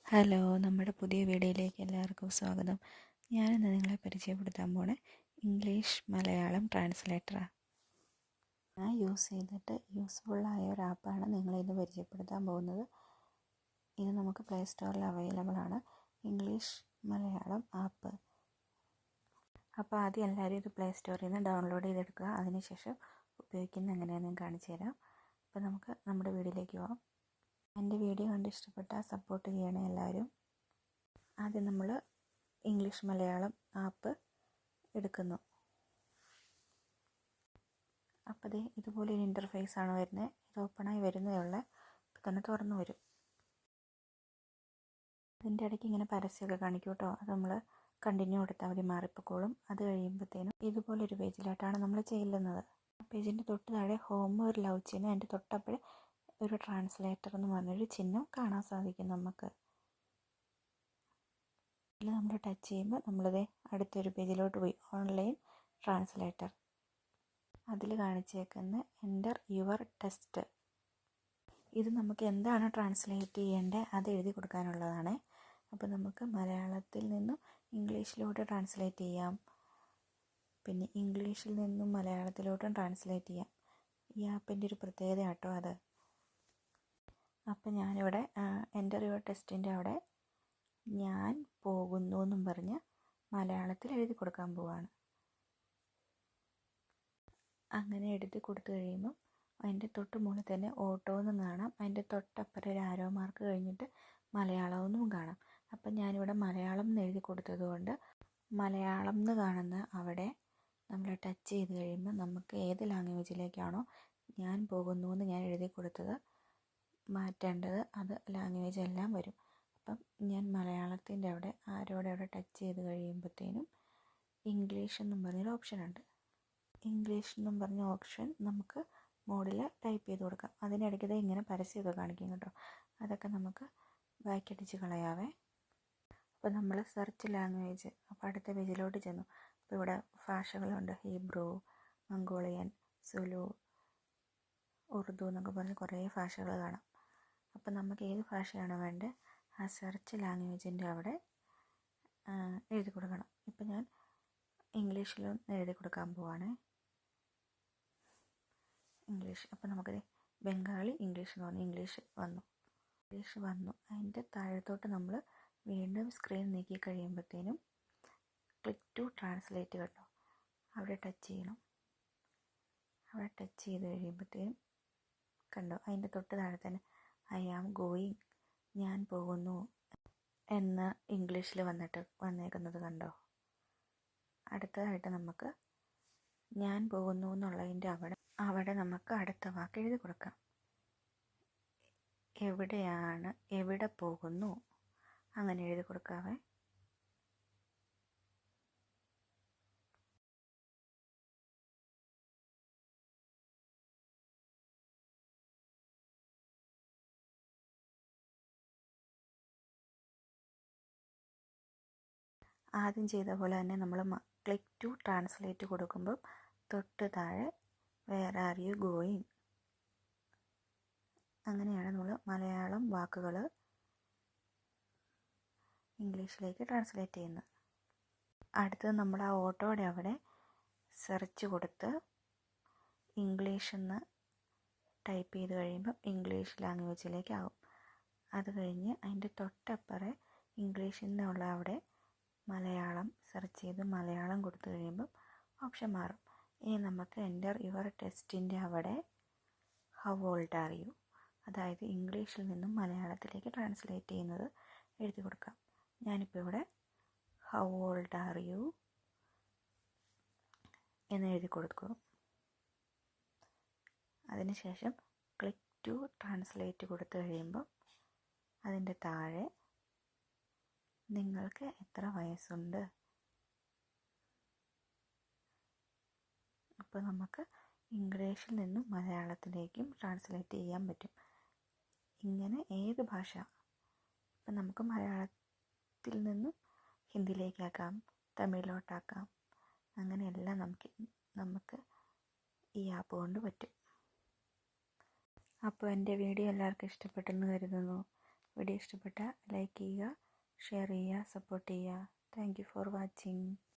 Hello, നമ്മുടെ പുതിയ വീഡിയോയിലേക്ക് എല്ലാവർക്കും സ്വാഗതം. ഞാനിന്ന് നിങ്ങളെ പരിചയപ്പെടുത്താൻ പോണേ ഇംഗ്ലീഷ് മലയാളം ട്രാൻസ്ലേറ്ററാണ്. ഞാൻ യൂസ് ചെയ്തിട്ട് യൂസ്ഫുള്ളായ ഒരു ആപ്പാണ് നിങ്ങളിന്ന് പരിചയപ്പെടുത്താൻ പോകുന്നത്. ഇത് നമുക്ക് പ്ലേ സ്റ്റോറിൽ അവൈലബിൾ ആണ്, ഇംഗ്ലീഷ് മലയാളം ആപ്പ്. അപ്പോൾ ആദ്യം എല്ലാവരും ഇത് പ്ലേ സ്റ്റോറിൽ നിന്ന് ഡൗൺലോഡ് ചെയ്തെടുക്കുക. അതിനുശേഷം ഉപയോഗിക്കുന്നത് എങ്ങനെയാണെന്ന് ഞാൻ കാണിച്ചു തരാം. അപ്പോൾ നമുക്ക് നമ്മുടെ വീഡിയോയിലേക്ക് പോകാം. എൻ്റെ വീഡിയോ കണ്ട് ഇഷ്ടപ്പെട്ടാൽ സപ്പോർട്ട് ചെയ്യണേ എല്ലാവരും. ആദ്യം നമ്മൾ ഇംഗ്ലീഷ് മലയാളം ആപ്പ് എടുക്കുന്നു. അപ്പോൾ ഇതുപോലൊരു ഇൻ്റർഫേസാണ് വരുന്നത്. ഇത് ഓപ്പണായി വരുന്നതേ ഉള്ളൂ. ഇപ്പോൾ തന്നെ തുറന്നു വരും. അതിൻ്റെ ഇടയ്ക്ക് ഇങ്ങനെ പരസ്യമൊക്കെ കാണിക്കും കേട്ടോ. അത് നമ്മൾ കണ്ടിന്യൂ കൊടുത്താൽ മതി, മാറിപ്പോക്കോളും. അത് കഴിയുമ്പോഴത്തേനും ഇതുപോലൊരു പേജിലോട്ടാണ് നമ്മൾ ചെല്ലുന്നത്. ആ പേജിൻ്റെ തൊട്ട് താഴെ ഹോം ഒരു ലവ് ചിഹ്നം, അതിൻ്റെ തൊട്ടപ്പോഴേ ഒരു ട്രാൻസ്ലേറ്റർ എന്ന് പറഞ്ഞൊരു ചിഹ്നം കാണാൻ സാധിക്കും നമുക്ക്. ഇതിൽ നമ്മൾ ടച്ച് ചെയ്യുമ്പോൾ നമ്മളിത് അടുത്തൊരു പേജിലോട്ട് പോയി. Online translator. അതിൽ കാണിച്ചേക്കുന്ന എൻ്റർ യുവർ ടെസ്റ്റ്. ഇത് നമുക്ക് എന്താണ് ട്രാൻസ്ലേറ്റ് ചെയ്യേണ്ടത് അത് എഴുതി കൊടുക്കാനുള്ളതാണ്. അപ്പോൾ നമുക്ക് മലയാളത്തിൽ നിന്നും ഇംഗ്ലീഷിലോട്ട് ട്രാൻസ്ലേറ്റ് ചെയ്യാം, പിന്നെ ഇംഗ്ലീഷിൽ നിന്നും മലയാളത്തിലോട്ടും ട്രാൻസ്ലേറ്റ് ചെയ്യാം. ഈ ആപ്പിൻ്റെ ഒരു പ്രത്യേകത കേട്ടോ അത്. അപ്പം ഞാനിവിടെ എൻ്റർ യുവർ ടെസ്റ്റിൻ്റെ അവിടെ ഞാൻ പോകുന്നു എന്നും പറഞ്ഞ് മലയാളത്തിൽ എഴുതി കൊടുക്കാൻ പോവാണ്. അങ്ങനെ എഴുതി കൊടുത്തു കഴിയുമ്പം അതിൻ്റെ തൊട്ട് മുകളിൽ തന്നെ ഓട്ടോ എന്നും കാണാം. അതിൻ്റെ തൊട്ടപ്പുറം ഒരു ആരോ മാർക്ക് കഴിഞ്ഞിട്ട് മലയാളമെന്നും കാണാം. അപ്പം ഞാനിവിടെ മലയാളം എന്ന് എഴുതി കൊടുത്തതുകൊണ്ട് മലയാളം എന്ന് കാണുന്ന അവിടെ നമ്മൾ ടച്ച് ചെയ്ത് കഴിയുമ്പോൾ നമുക്ക് ഏത് ലാംഗ്വേജിലേക്കാണോ ഞാൻ പോകുന്നു എന്ന് ഞാൻ എഴുതി കൊടുത്തത് മാറ്റേണ്ടത്, അത് ലാംഗ്വേജ് എല്ലാം വരും. അപ്പം ഞാൻ മലയാളത്തിൻ്റെ അവിടെ ആരോടെ അവിടെ ടച്ച് ചെയ്ത് കഴിയുമ്പോഴത്തേനും ഇംഗ്ലീഷ് എന്നും പറഞ്ഞൊരു ഓപ്ഷനുണ്ട്. ഇംഗ്ലീഷ് എന്നും പറഞ്ഞ ഓപ്ഷൻ നമുക്ക് മോഡിൽ ടൈപ്പ് ചെയ്ത് കൊടുക്കാം. അതിനിടയ്ക്ക് ഇങ്ങനെ പരസ്യമൊക്കെ കാണിക്കും കേട്ടോ. അതൊക്കെ നമുക്ക് ബാക്കടിച്ച് കളയാവേ. അപ്പോൾ നമ്മൾ സെർച്ച് ലാംഗ്വേജ്, അപ്പോൾ അടുത്ത പേജിലോട്ട് ചെന്നു. അപ്പോൾ ഇവിടെ ഭാഷകളുണ്ട്. ഹീബ്രു, മംഗോളിയൻ, സുലു, ഉറുദു എന്നൊക്കെ പറഞ്ഞ് കുറേ ഭാഷകൾ കാണാം. അപ്പോൾ നമുക്ക് ഏത് ഭാഷയാണോ വേണ്ടത് ആ സെർച്ച് ലാംഗ്വേജിൻ്റെ അവിടെ എഴുതി കൊടുക്കണം. ഇപ്പം ഞാൻ ഇംഗ്ലീഷിലും എഴുതി കൊടുക്കാൻ പോവാണ്. ഇംഗ്ലീഷ്. അപ്പോൾ നമുക്കത് ബംഗാളി ഇംഗ്ലീഷ് എന്ന് പറഞ്ഞാൽ ഇംഗ്ലീഷ് വന്നു. അതിൻ്റെ താഴത്തോട്ട് നമ്മൾ വീണ്ടും സ്ക്രീൻ നീക്കി കഴിയുമ്പോഴത്തേനും ക്ലിക്ക് ടു ട്രാൻസ്ലേറ്റ് കേട്ടോ, അവിടെ ടച്ച് ചെയ്യണം. അവിടെ ടച്ച് ചെയ്ത് കഴിയുമ്പോഴത്തേനും കണ്ടോ, അതിൻ്റെ തൊട്ട് താഴെ തന്നെ ഐ ആം ഗോയിങ്, ഞാൻ പോകുന്നു എന്ന് ഇംഗ്ലീഷിൽ വന്നേക്കുന്നത് കണ്ടോ. അടുത്തതായിട്ട് നമുക്ക് ഞാൻ പോകുന്നു എന്നുള്ളതിൻ്റെ അവിടെ നമുക്ക് അടുത്ത വാക്ക് എഴുതി കൊടുക്കാം. എവിടെയാണ്, എവിടെ പോകുന്നു, അങ്ങനെ എഴുതി കൊടുക്കാവേ. ആദ്യം ചെയ്ത പോലെ തന്നെ നമ്മൾ ക്ലിക്ക് ടു ട്രാൻസ്ലേറ്റ് കൊടുക്കുമ്പം തൊട്ട് താഴെ വേർ ആർ യു ഗോയിങ്, അങ്ങനെയാണ് നമ്മൾ മലയാളം വാക്കുകൾ ഇംഗ്ലീഷിലേക്ക് ട്രാൻസ്ലേറ്റ് ചെയ്യുന്നത്. അടുത്തത് നമ്മൾ ആ ഓട്ടോയുടെ അവിടെ സെർച്ച് കൊടുത്ത് ഇംഗ്ലീഷ് എന്ന് ടൈപ്പ് ചെയ്ത് കഴിയുമ്പം ഇംഗ്ലീഷ് ലാംഗ്വേജിലേക്കാവും. അത് കഴിഞ്ഞ് അതിൻ്റെ തൊട്ടപ്പുറേ ഇംഗ്ലീഷിൽ നിന്നുള്ള അവിടെ മലയാളം സെർച്ച് ചെയ്ത് മലയാളം കൊടുത്തു കഴിയുമ്പം ഓപ്ഷൻ മാറും. ഇനി നമുക്ക് എൻ്റർ യുവർ ടെസ്റ്റിൻ്റെ അവിടെ ഹൗ ഓൾഡ് ആർ യു, അതായത് ഇംഗ്ലീഷിൽ നിന്നും മലയാളത്തിലേക്ക് ട്രാൻസ്ലേറ്റ് ചെയ്യുന്നത് എഴുതി കൊടുക്കാം. ഞാനിപ്പോൾ ഇവിടെ ഹൗ ഓൾഡ് ആർ യു എന്ന് എഴുതി കൊടുക്കും. അതിനുശേഷം ക്ലിക്ക് ടു ട്രാൻസ്ലേറ്റ് കൊടുത്തു കഴിയുമ്പോൾ അതിൻ്റെ താഴെ നിങ്ങൾക്ക് എത്ര വയസ്സുണ്ട്, അപ്പോൾ നമുക്ക് ഇംഗ്ലീഷിൽ നിന്നും മലയാളത്തിലേക്കും ട്രാൻസ്ലേറ്റ് ചെയ്യാൻ പറ്റും. ഇങ്ങനെ ഏത് ഭാഷ, ഇപ്പം നമുക്ക് മലയാളത്തിൽ നിന്നും ഹിന്ദിയിലേക്കാക്കാം, തമിഴിലോട്ടാക്കാം, അങ്ങനെയെല്ലാം നമുക്ക് ഈ ആപ്പ് കൊണ്ട് പറ്റും. അപ്പോൾ എൻ്റെ വീഡിയോ എല്ലാവർക്കും ഇഷ്ടപ്പെട്ടെന്ന് കരുതുന്നു. വീഡിയോ ഇഷ്ടപ്പെട്ടാൽ ലൈക്ക് ചെയ്യുക, ഷെയർ ചെയ്യുക, സപ്പോർട്ട് ചെയ്യുക. Thank you for watching.